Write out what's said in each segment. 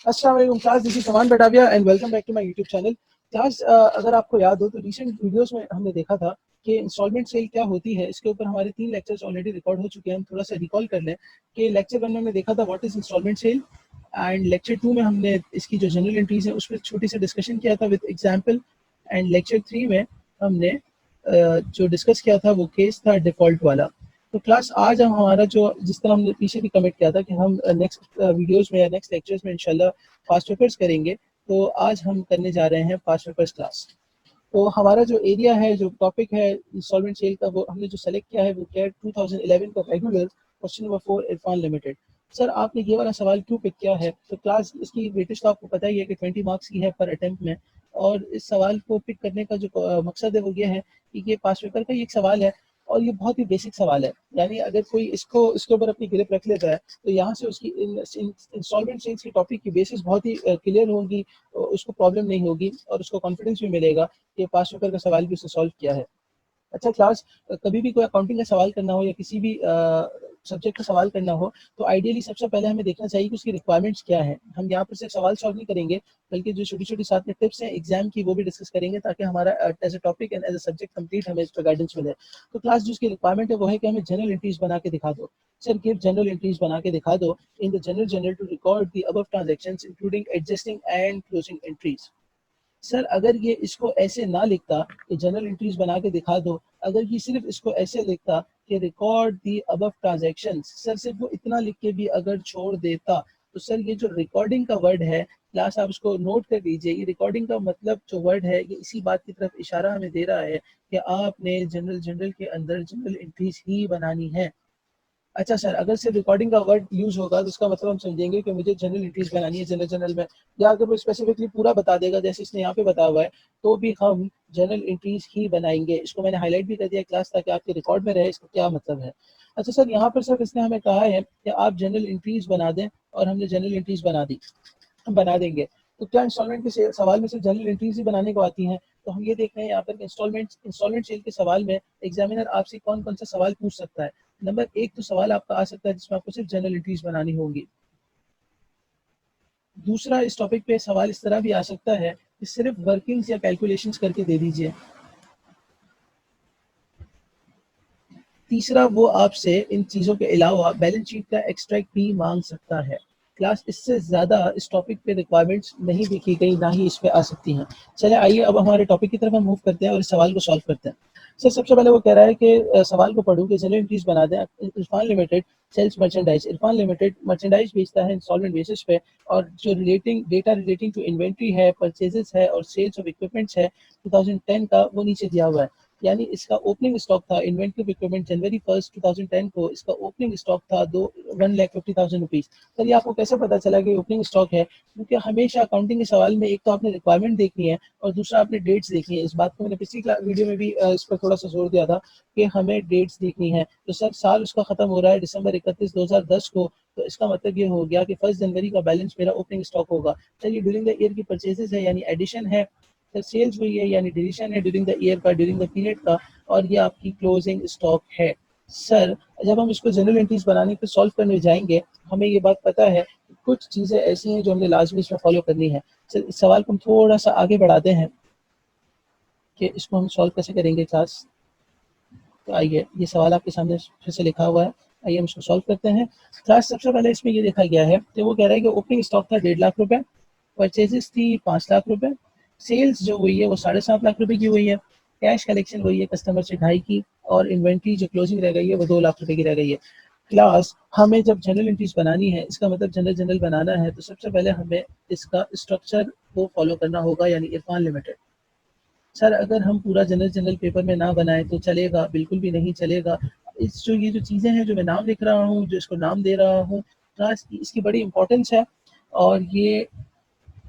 अस्सलाम वालेकुम class, this is Saman Batavia and welcome back to my YouTube channel. Class, अगर आपको याद हो तो रिसेंट वीडियोस में हमने देखा था कि इंस्टॉलमेंट सेल क्या होती है। इसके ऊपर हमारे 3 लेक्चर्स ऑलरेडी रिकॉर्ड हो चुके हैं। हम थोड़ा सा रिकॉल कर लें कि लेक्चर 1 में हमने देखा था what is installment sale, and lecture 2 में हमने इसकी जो जनरल एंट्रीज है उस पर छोटी सी डिस्कशन किया था विद एग्जांपल, एंड लेक्चर 3 में हमने जो डिस्कस किया था वो केस था डिफ़ॉल्ट वाला। तो क्लास, आज हम हमारा जो जिस तरह हमने पीछे भी कमिट किया था कि हम नेक्स्ट वीडियोस में या नेक्स्ट लेक्चर्स में इंशाल्लाह फास्ट पेपर्स करेंगे, तो आज हम करने जा रहे हैं फास्ट पेपर्स क्लास। तो हमारा जो एरिया है, जो टॉपिक है इंस्टॉलमेंट सेल का, वो हमने जो सेलेक्ट किया है वो क्या है, 2011 का regular question number 4 Irfan limited. Sir, आपने ये वाला सवाल क्यों पिक किया है? तो क्लास, इसकी वेटेज तो आपको पता ही है कि 20 मार्क्स की है पर अटेम्प्ट में, और इस सवाल को पिक करने का जो मकसद है वो ये है कि ये पास पेपर का ही एक सवाल है और ये बहुत ही बेसिक सवाल है। यानी अगर कोई इसको इसके ऊपर अपनी ग्रिप रख लेता है तो यहाँ से उसकी इंस्टॉलमेंट सेल्स की टॉपिक की बेसिस बहुत ही क्लियर होगी, उसको प्रॉब्लम नहीं होगी और उसको कॉन्फिडेंस भी मिलेगा कि पास पेपर का सवाल भी उसने सॉल्व किया है। अच्छा क्लास, कभी भी कोई अकाउंटिंग का सवाल करना हो या किसी भी सब्जेक्ट का सवाल करना हो तो आइडियली सबसे पहले हमें देखना चाहिए कि उसकी रिक्वायरमेंट्स क्या है। हम यहाँ पर सिर्फ सवाल सॉल्व नहीं करेंगे बल्कि जो छोटी छोटी साथ में टिप्स हैं एग्जाम की वो भी डिस्कस करेंगे ताकि हमारा as a topic and as a subject complete हमें इस पर गाइडेंस मिले। तो क्लास, जो उसकी रिक्वायरमेंट है वो है कि हमें जनरल एंट्रीज बना के दिखा दो। सर, गिव जनरल एंट्रीज बना के दिखा दो in the journal to record the above transactions including adjusting and closing entries. Sir, अगर ये इसको ऐसे ना लिखता कि जनरल एंट्रीज बना के दिखा दो, अगर ये सिर्फ इसको ऐसे लिखता कि record the above transactions, sir सिर्फ वो इतना लिख के भी अगर छोड़ देता तो सर ये जो रिकॉर्डिंग का वर्ड है, क्लास आप इसको नोट कर लीजिए, ये रिकॉर्डिंग का मतलब जो वर्ड है ये इसी बात की तरफ इशारा हमें दे रहा है कि आपने जनरल जनरल के अंदर जनरल एंट्रीज ही बनानी है। अच्छा सर, अगर सिर्फ रिकॉर्डिंग का वर्ड यूज होगा तो इसका मतलब हम समझेंगे कि मुझे जनरल एंट्रीज बनानी है जनरल जनरल में, या अगर वो स्पेसिफिकली पूरा बता देगा जैसे इसने यहाँ पे बताया हुआ है तो भी हम जनरल एंट्रीज ही बनाएंगे। इसको मैंने हाईलाइट भी कर दिया क्लास ताकि आपके रिकॉर्ड में रहे इसका क्या मतलब है। अच्छा सर, यहाँ पर सर इसने हमें कहा है कि आप जनरल एंट्रीज बना दें और हमने जनरल एंट्रीज बना दी, हम बना देंगे। तो क्या इंस्टॉलमेंट के सवाल में सिर्फ जनरल एंट्रीज ही बनाने को आती हैं? तो हम ये देख रहे हैं यहाँ पर इंस्टॉलमेंट सेल के सवाल में एग्जामिनर आपसे कौन कौन सा सवाल पूछ सकता है। नंबर 1 तो सवाल आपका आ सकता है जिसमें आपको सिर्फ जनरल एंट्रीज बनानी होंगी। दूसरा, इस टॉपिक पे सवाल इस तरह भी आ सकता है कि सिर्फ वर्किंग्स या कैलकुलेशंस करके दे दीजिए। तीसरा, वो आपसे इन चीज़ों के अलावा बैलेंस शीट का एक्सट्रैक्ट भी मांग सकता है। क्लास, इससे ज़्यादा इस टॉपिक पे रिक्वायरमेंट्स नहीं देखी गई, ना ही इस पे आ सकती हैं। चले आइए अब हमारे टॉपिक की तरफ हम मूव करते हैं और इस सवाल को सॉल्व करते हैं। सर, सबसे पहले वो कह रहा है कि सवाल को पढ़ूँ कि जनरल एंट्रीज बना दें। Irfan limited sales merchandise, Irfan limited merchandise बेचता है इंस्टॉलमेंट बेसिस पे, और जो रिलेटिंग टू इन्वेंट्री है, परचेजेस है और सेल्स ऑफ इक्विपमेंट्स है 2010 का, वो नीचे दिया हुआ है। यानी इसका ओपनिंग स्टॉक था इन्वेंट्री इक्विपमेंट जनवरी 1 2010 को, इसका ओपनिंग स्टॉक था 1,50,000 रुपीज। सर, ये आपको कैसे पता चला कि ओपनिंग स्टॉक है? क्योंकि हमेशा अकाउंटिंग के सवाल में एक तो आपने रिक्वायरमेंट देखनी है और दूसरा आपने डेट्स देखनी है। इस बात को मैंने पिछली वीडियो में भी इस पर थोड़ा सा जोर दिया था कि हमें डेट्स देखनी है। तो सर, साल उसका खत्म हो रहा है दिसंबर 31 2010 को, तो इसका मतलब ये हो गया कि 1 जनवरी का बैलेंस मेरा ओपनिंग स्टॉक होगा। सर, ये ड्यूरिंग द ईयर की परचेजेस है यानी एडिशन है। सर, सेल्स हुई है यानी डिलीशन है ड्यूरिंग द ईयर का, ड्यूरिंग द पीरियड का, और ये आपकी क्लोजिंग स्टॉक है। सर, जब हम इसको जनरल एंट्रीज बनाने पे सॉल्व करने जाएंगे, हमें ये बात पता है कि कुछ चीज़ें ऐसी हैं जो हमने लाजमी इसमें फॉलो करनी है। सर, इस सवाल को हम थोड़ा सा आगे बढ़ाते हैं कि इसको हम सॉल्व कैसे करेंगे क्लास। तो आइए, ये सवाल आपके सामने फिर से लिखा हुआ है, आइए हम इसको सॉल्व करते हैं। क्लास, सबसे पहले इसमें ये देखा गया है कि वो कह रहा है कि ओपनिंग स्टॉक था 1.5 लाख रुपए, परचेजेस थी 5 लाख रुपए, सेल्स जो हुई है वो 7.5 लाख रुपए की हुई है, कैश कलेक्शन हुई है कस्टमर से 2.5 की, और इन्वेंट्री जो क्लोजिंग रह गई है वो 2 लाख रुपए की रह गई है। क्लास, हमें जब जनरल एंट्रीज बनानी है, इसका मतलब जनरल जनरल बनाना है, तो सबसे पहले हमें इसका स्ट्रक्चर को फॉलो करना होगा यानी इरफान लिमिटेड। सर, अगर हम पूरा जनरल जनरल पेपर में ना बनाए तो चलेगा? बिल्कुल भी नहीं चलेगा। ये जो चीज़ें हैं जो मैं नाम लिख रहा हूँ, जो इसको नाम दे रहा हूँ, क्लास इसकी बड़ी इंपॉर्टेंस है और ये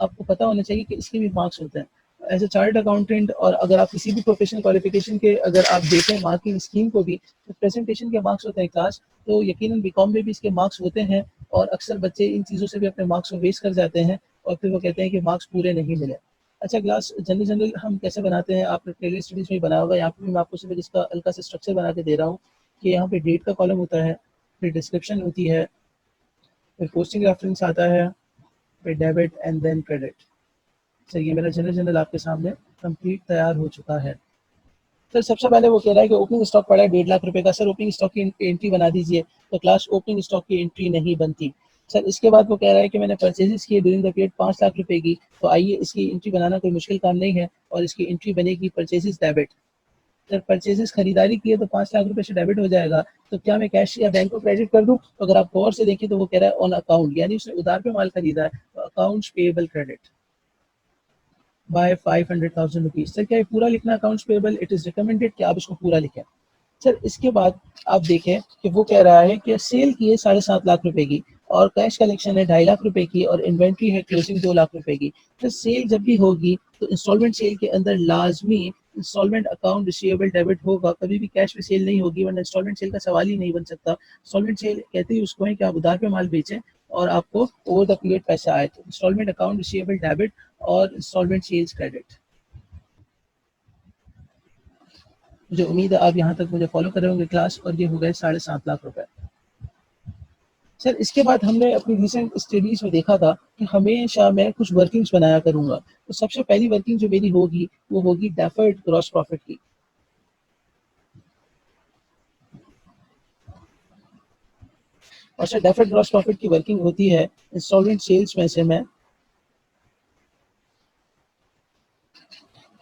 आपको पता होना चाहिए कि इसके भी मार्क्स होते हैं। एज अ चार्ट अकाउंटेंट, और अगर आप किसी भी प्रोफेशनल क्वालिफिकेशन के अगर आप देखें मार्किंग स्कीम को भी, तो प्रेजेंटेशन के मार्क्स होते हैं क्लास, तो यकीनन बीकॉम में भी इसके मार्क्स होते हैं, और अक्सर बच्चे इन चीज़ों से भी अपने मार्क्स को वेस्ट कर जाते हैं और फिर वो कहते हैं कि मार्क्स पूरे नहीं मिले। अच्छा क्लास, जनरल जनरल हम कैसे बनाते हैं, आपने टेली स्टडीज़ में बनाया होगा, यहाँ पे भी मैं आपको सिर्फ इसका हल्का सा स्ट्रक्चर बना के दे रहा हूँ कि यहाँ पे डेट का कॉलम होता है, फिर डिस्क्रिप्शन होती है, फिर पोस्टिंग रेफरेंस आता है, फिर debit and then credit. Sir ये मेरा जनरल आपके सामने कंप्लीट तैयार हो चुका है। सर सबसे पहले वो कह रहा है कि ओपनिंग स्टॉक पड़ा है 1.5 लाख रुपए का, सर ओपनिंग स्टॉक की एंट्री बना दीजिए। तो क्लास ओपनिंग स्टॉक की एंट्री नहीं बनती। सर इसके बाद वो कह रहा है कि मैंने परचेजेस किए ड्यूरिंग द पीरियड 5 लाख रुपए की, तो आइए इसकी एंट्री बनाना कोई मुश्किल काम नहीं है और इसकी एंट्री बनेगी परचेजेस डेबिट। सर परचेजेस खरीदारी की है तो 5 लाख रुपए से डेबिट हो जाएगा, तो क्या मैं कैश या बैंक को क्रेडिट कर दूं? तो अगर आप गौर से देखें तो वो कह रहा है ऑन अकाउंट, यानी उसने उधार पे माल खरीदा है, तो accounts payable credit by 500,000 rupees. Sir क्या ये पूरा लिखना accounts payable? It is recommended कि आप इसको पूरा लिखें। सर इसके बाद आप देखें कि वो कह रहा है कि सेल की है 7.5 लाख रुपए की और कैश कलेक्शन है 2.5 लाख रुपए की और इन्वेंट्री है क्लोजिंग 2 लाख रुपए की। तो सेल जब भी होगी तो इंस्टॉलमेंट सेल के अंदर लाजमी इंस्टॉलमेंट अकाउंट रिसीवेबल डेबिट होगा, कभी भी कैश में सेल नहीं होगी, वरना इंस्टॉलमेंट सेल का सवाल ही नहीं बन सकता। इंस्टॉलमेंट सेल कहते ही उसको है कि आप उधार पे माल बेचें और आपको ओवर द पीरियड पैसा आए। तो इंस्टॉलमेंट अकाउंट रिसीवेबल डेबिट और इंस्टॉलमेंट सेल्स क्रेडिट। मुझे उम्मीद है आप यहाँ तक मुझे फॉलो कर रहे होंगे क्लास, और ये हो गए 7.5 लाख रुपए। सर इसके बाद हमने अपनी रिसेंट स्टडीज में देखा था कि हमेशा मैं कुछ वर्किंग्स बनाया करूंगा। तो सबसे पहली वर्किंग जो मेरी होगी वो होगी डेफर्ड ग्रॉस प्रॉफिट की। और सर डेफर्ड ग्रॉस प्रॉफिट की वर्किंग होती है इंस्टॉलमेंट सेल्स में से मैं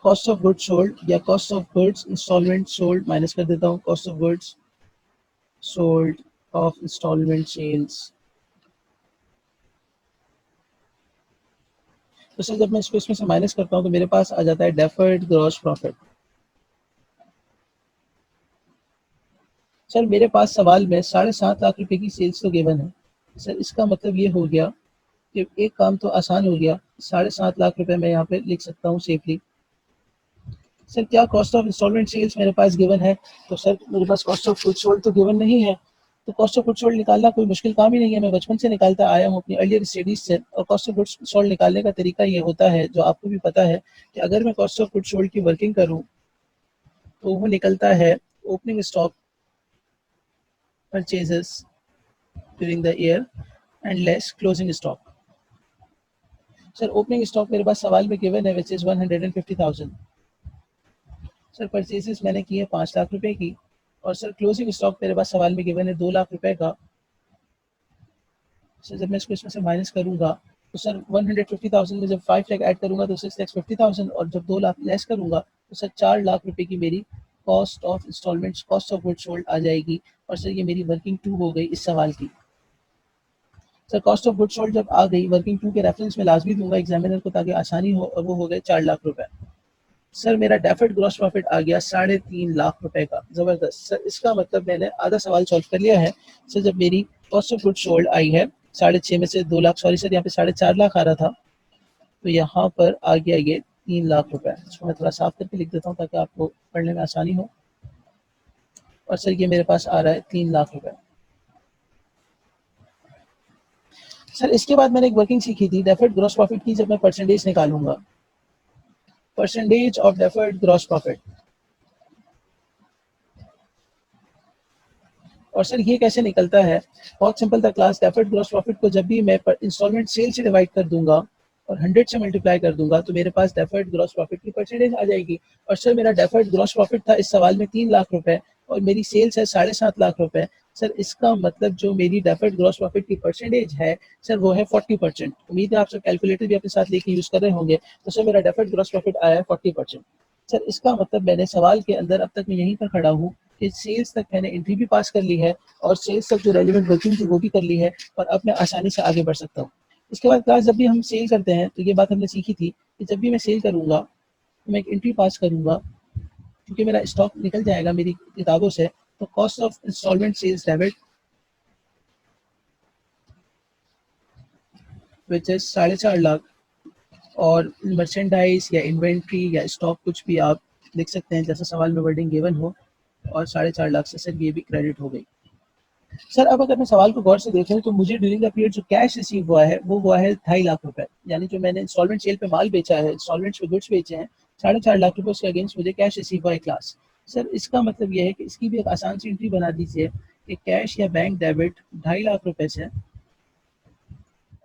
कॉस्ट ऑफ गुड्स सोल्ड या cost of goods installment sold minus कर देता हूँ, cost of goods sold of installment sales. तो सर जब मैं इसको इसमें से माइनस करता हूँ तो मेरे पास आ जाता है डेफर्ड ग्रॉस प्रॉफिट। सर मेरे पास सवाल में 7.5 लाख रुपए की सेल्स तो गिवन है। सर इसका मतलब ये हो गया कि एक काम तो आसान हो गया, 7.5 लाख रुपए मैं यहाँ पे लिख सकता हूँ सेफली। सर क्या कॉस्ट ऑफ इंस्टॉलमेंट सेल्स मेरे पास गिवन है? तो सर मेरे पास कॉस्ट ऑफ गुड्स सोल्ड तो गिवन नहीं है। तो कॉस्ट ऑफ गुड्स सोल्ड निकालना कोई मुश्किल काम ही नहीं है, मैं बचपन से निकालता आया हूँ अपनी अर्लियर स्टडीज से। और कॉस्ट ऑफ गुड्स सोल्ड निकालने का तरीका ये होता है, जो आपको भी पता है, कि अगर मैं कॉस्ट ऑफ गुड्स सोल्ड की वर्किंग करूँ तो वो निकलता है opening stock purchases during the year and less closing stock. Sir opening stock मेरे पास सवाल में गिवन है विच इज 150,000। सर परचेजेस मैंने की है 5 लाख रुपए की, और सर क्लोजिंग स्टॉक मेरे पास सवाल में गिवन है 2 लाख रुपए का। सर जब मैं इसको इसमें से माइनस करूंगा तो सर 150,000 में जब 5 लाख ऐड करूंगा तो 6,50,000, और जब 2 लाख लेस करूंगा तो सर 4 लाख रुपए की मेरी cost of instalments cost of goods sold आ जाएगी। और सर ये मेरी वर्किंग 2 हो गई इस सवाल की। Sir cost of goods sold जब आ गई वर्किंग 2 के रेफरेंस में लाजमी दूंगा एग्जामिनर को ताकि आसानी हो, और वो हो गए 4 लाख रुपए। सर मेरा डेफर्ड ग्रॉस प्रॉफिट आ गया 3.5 लाख रुपए का। जबरदस्त। सर इसका मतलब मैंने आधा सवाल सॉल्व कर लिया है। सर जब मेरी cost of goods sold I है 6.5 में से 2 लाख, सॉरी सर यहाँ पे 4.5 लाख आ रहा था, तो यहाँ पर आ गया ये 3 लाख रुपए। इसको मैं थोड़ा साफ करके लिख देता हूँ ताकि आपको पढ़ने में आसानी हो। और सर ये मेरे पास आ रहा है 3 लाख रुपए। सर इसके बाद मैंने एक वर्किंग सीखी थी डेफर्ड ग्रॉस प्रॉफिट की, जब मैं परसेंटेज निकालूंगा, percentage of deferred gross profit. और सर ये कैसे निकलता है? बहुत सिंपल था क्लास। डेफर्ड ग्रॉस प्रॉफिट को जब भी मैं इंस्टॉलमेंट सेल से डिवाइड कर दूंगा और 100 से मल्टीप्लाई कर दूंगा तो मेरे पास डेफर्ड ग्रॉस प्रॉफिट की परसेंटेज आ जाएगी। और सर मेरा डेफर्ड ग्रॉस प्रॉफिट था इस सवाल में 3 लाख रुपए और मेरी सेल्स है 7.5 लाख रुपए। सर इसका मतलब जो मेरी डेफर्ड ग्रॉस प्रॉफिट की परसेंटेज है सर वो है 40%। उम्मीद है आप सब कैलकुलेटर भी अपने साथ लेके यूज कर रहे होंगे। तो सर मेरा डेफर्ड ग्रॉस प्रॉफिट आया है 40%। सर इसका मतलब मैंने सवाल के अंदर अब तक मैं यहीं पर खड़ा हूँ कि सेल्स तक मैंने एंट्री भी पास कर ली है और सेल्स तक जो रेलिवेंट वर्किंग थी वो भी कर ली है, और अब मैं आसानी से आगे बढ़ सकता हूँ। इसके बाद क्लास जब भी हम सेल करते हैं तो ये बात हमने सीखी थी कि जब भी मैं सेल करूंगा तो मैं एक एंट्री पास करूंगा, क्योंकि मेरा स्टॉक निकल जाएगा मेरी किताबों से। तो cost of installment sales debit which is 4.5 lakh, और मर्चेंडाइज या इन्वेंट्री या स्टॉक कुछ भी आप लिख सकते हैं जैसा सवाल में वर्डिंग गिवन हो, और 4.5 लाख से सर ये भी क्रेडिट हो गई। सर अब अगर मैं सवाल को गौर से देखें तो मुझे ड्यूरिंग द पीरियड जो कैश रिसीव हुआ है वो हुआ है 2.5 लाख रुपए, यानी जो मैंने इंस्टॉलमेंट सेल पे माल बेचा है, इंस्टॉलमेंट्स पे गुड्स बेचे हैं, 4.5 लाख रुपए उसके अगेंस्ट मुझे कैश रिसीव हुआ है क्लास। सर इसका मतलब यह है कि इसकी भी एक आसान सी एंट्री बना दीजिए कि कैश या बैंक डेबिट 2.5 लाख रुपए से,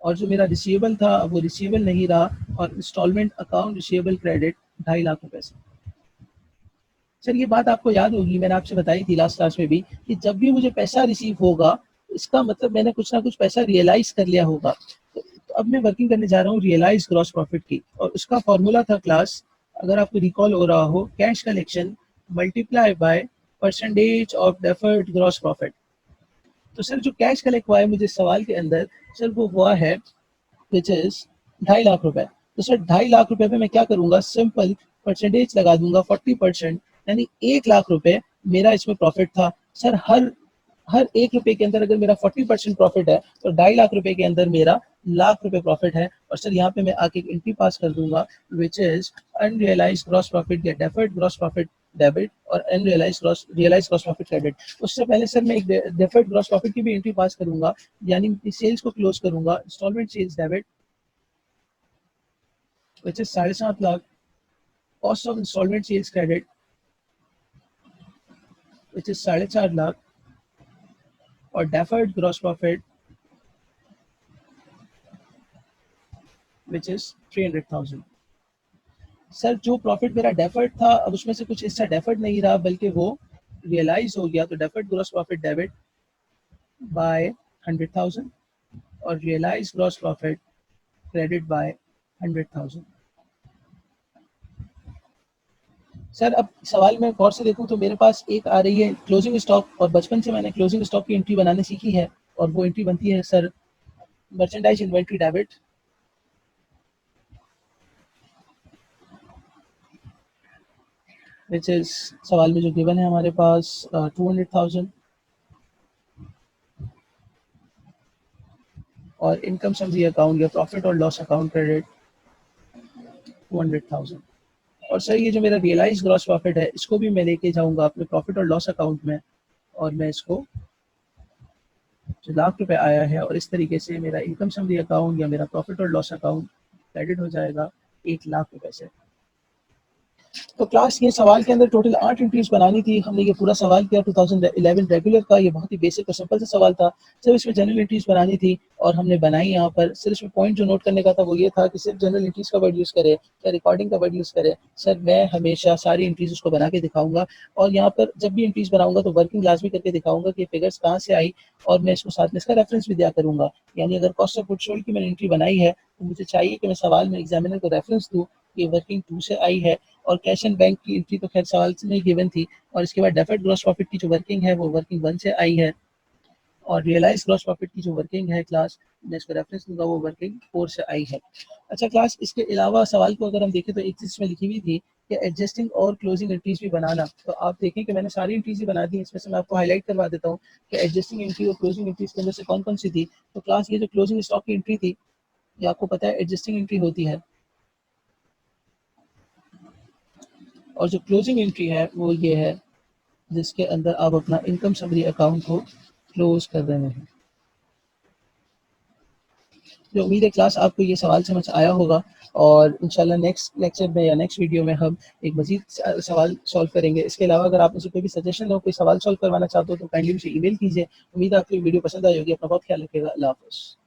और जो मेरा रिसीवेबल था वो रिसीवेबल नहीं रहा, और installment account receivable credit 2.5 lakh रुपए से। सर ये बात आपको याद होगी, मैंने आपसे बताई थी लास्ट क्लास में भी कि जब भी मुझे पैसा रिसीव होगा, इसका मतलब मैंने कुछ ना कुछ पैसा रियलाइज कर लिया होगा। तो अब मैं वर्किंग करने जा रहा हूँ रियलाइज ग्रॉस प्रॉफिट की, और उसका फॉर्मूला था क्लास, अगर आपको रिकॉल हो रहा हो, cash collection multiply by percentage of deferred gross profit. तो सर जो कैश कलेक्ट हुआ है मुझे सवाल के अंदर, सर वो हुआ है विच इज 2.5 लाख रुपए। तो सर 2.5 लाख रुपए पे मैं क्या करूंगा, सिंपल परसेंटेज लगा दूंगा 40%, यानी 1 लाख रुपए मेरा इसमें प्रॉफिट था। सर हर हर 1 रुपए के अंदर अगर मेरा 40% प्रॉफिट है तो 2.5 लाख रुपए के अंदर मेरा लाख रुपए प्रॉफिट है। और सर यहाँ पे मैं आके एक एंट्री पास कर दूंगा which is unrealise gross profit या डेफर्ड ग्रॉस प्रॉफिट डेबिट, और unrealise realise gross profit credit. उससे पहले सर मैं एक डेफर्ड ग्रॉस प्रॉफिट की भी एंट्री पास करूंगा, यानी सेल्स को क्लोज करूंगा, installment sales debit which is 7.5 lakh, cost of installment sales credit which is 4.5 lakh, और deferred gross profit which is 300,000। Sir जो प्रॉफिट मेरा डेफर्ड था, अब उसमें से कुछ हिस्सा डेफर्ड नहीं रहा बल्कि वो रियलाइज हो गया, तो deferred gross profit debit by 100,000 और realise gross profit credit by 100,000। Sir अब सवाल में गौर से देखूं तो मेरे पास एक आ रही है क्लोजिंग स्टॉक, और बचपन से मैंने क्लोजिंग स्टॉक की एंट्री बनाने सीखी है, और वो एंट्री बनती है sir merchandise inventory debit which is सवाल में जो गिवन है हमारे पास 200,000, और इनकम समरी अकाउंट या प्रॉफिट और लॉस अकाउंट क्रेडिट 200,000। और सर ये जो मेरा रियलाइज ग्रॉस प्रॉफिट है इसको भी मैं लेके जाऊंगा अपने प्रॉफिट और लॉस अकाउंट में, और मैं इसको जो लाख रुपए आया है, और इस तरीके से मेरा इनकम समरी अकाउंट या मेरा प्रॉफिट और लॉस अकाउंट क्रेडिट हो जाएगा 1 लाख रुपए से। तो क्लास ये सवाल के अंदर टोटल 8 एंट्रीज बनानी थी, हमने ये पूरा सवाल किया 2011 रेगुलर का, ये बहुत ही बेसिक और सिंपल सा सवाल था। सिर्फ इसमें जनरल एंट्रीज बनानी थी और हमने बनाई यहाँ पर। सिर्फ इसमें पॉइंट जो नोट करने का था वो ये था कि सिर्फ जनरल एंट्रीज का वर्ड यूज़ करे या रिकॉर्डिंग का वर्ड यूज़ करे। सर मैं हमेशा सारी एंट्रीज उसको बना के दिखाऊंगा, और यहाँ पर जब भी एंट्रीज बनाऊंगा तो वर्किंग क्लास भी करके दिखाऊंगा कि फिगर्स कहाँ से आई, और मैं इसको साथ में इसका रेफरेंस भी दिया करूंगा। यानी अगर कॉस्ट ऑफ गुड्स सोल्ड की मैंने एंट्री बनाई है तो मुझे चाहिए कि मैं सवाल में एग्जामिनर को रेफरेंस दूँ कि वर्किंग 2 से आई है, और कैश एंड बैंक की एंट्री तो खैर सवाल से नहीं गिवन थी, और इसके बाद डेफर्ड ग्रॉस प्रॉफिट की जो वर्किंग है वो वर्किंग 1 से आई है, और रियलाइज ग्रॉस प्रॉफिट की जो वर्किंग है क्लास, मैं इसको रेफरेंस दूंगा, वो वर्किंग 4 से आई है। अच्छा क्लास, इसके अलावा सवाल को अगर हम देखें तो एक चीज़ में लिखी हुई थी कि एडजस्टिंग और क्लोजिंग एंट्रीज भी बनाना। तो आप देखें कि मैंने सारी एंट्रीज ही बना दी, इसमें से मैं आपको हाईलाइट करवा देता हूँ कि एडजस्टिंग एंट्री और क्लोजिंग एंट्रीज के अंदर से कौन कौन सी थी। तो क्लास ये जो क्लोजिंग स्टॉक की एंट्री थी, ये आपको पता है एडजस्टिंग एंट्री होती है, और जो क्लोजिंग एंट्री है वो ये है जिसके अंदर आप अपना इनकम समरी अकाउंट को क्लोज कर रहे हैं। जो उम्मीद है क्लास आपको ये सवाल समझ आया होगा, और इंशाल्लाह नेक्स्ट लेक्चर में या नेक्स्ट वीडियो में हम एक मजीद सवाल सॉल्व करेंगे। इसके अलावा अगर आप मुझे कोई भी सजेशन हो, कोई सवाल सॉल्व करवाना चाहते हो तो काइंडली मुझे ईमेल कीजिए। उम्मीद है आपको वीडियो पसंद आई होगी। अपना बहुत ख्याल रखिएगा। अल्लाह हाफ़िज़।